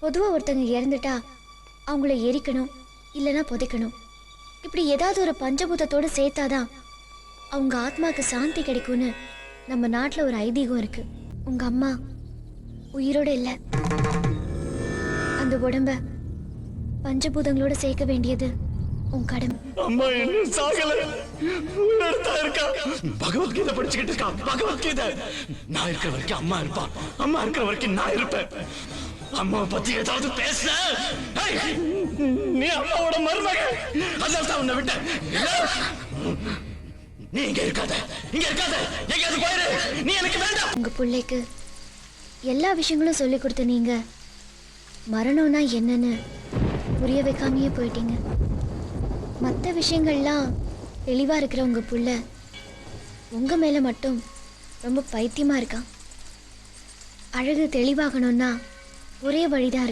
பொதுவா ஒருத்தங்க இறந்துட்டா அவங்கள எரிக்கணும் இல்லைன்னா புதைக்கணும். இப்படி ஏதாவது ஒரு பஞ்சபூதத்தோடு சேர்த்தாதான் அவங்க ஆத்மாக்கு சாந்தி கிடைக்கும்னு நம்ம நாட்டில் ஒரு ஐதீகம் இருக்கு. உங்க அம்மா உயிரோட இல்லை. அந்த உடம்ப பஞ்சபூதங்களோட சேர்க்க வேண்டியது உன் கடமை. அம்மா இன்னும் சாகல, உயிரோட இருக்கா. பகவத்கீதை படிச்சுக்கிட்டு இருக்கா. பகவத்கீதை. நான் இருக்கிற வரைக்கும் அம்மா இருப்பா, அம்மா இருக்கிற வரைக்கும் நான் இருப்பேன். அம்மாவை பத்தி ஏதாவது பேச நீ அம்மாவோட மருமக, அதான் உன்னை விட்ட. நீ இங்க இருக்காத, இங்க இருக்காத, எங்கேயாவது போயிரு. நீ எனக்கு வேண்டாம். உங்க பிள்ளைக்கு எல்லா விஷயங்களும் சொல்லி கொடுத்த நீங்க மரணம்னா என்னன்னு புரிய வைக்காமையே போயிட்டீங்க. மற்ற விஷயங்கள்லாம் தெளிவா இருக்கிற உங்க புள்ள உங்க மேல மட்டும் ரொம்ப பைத்தியமா இருக்கான். அழகு தெளிவாகணும்னா ஒரே வழிதான் இருக்கு.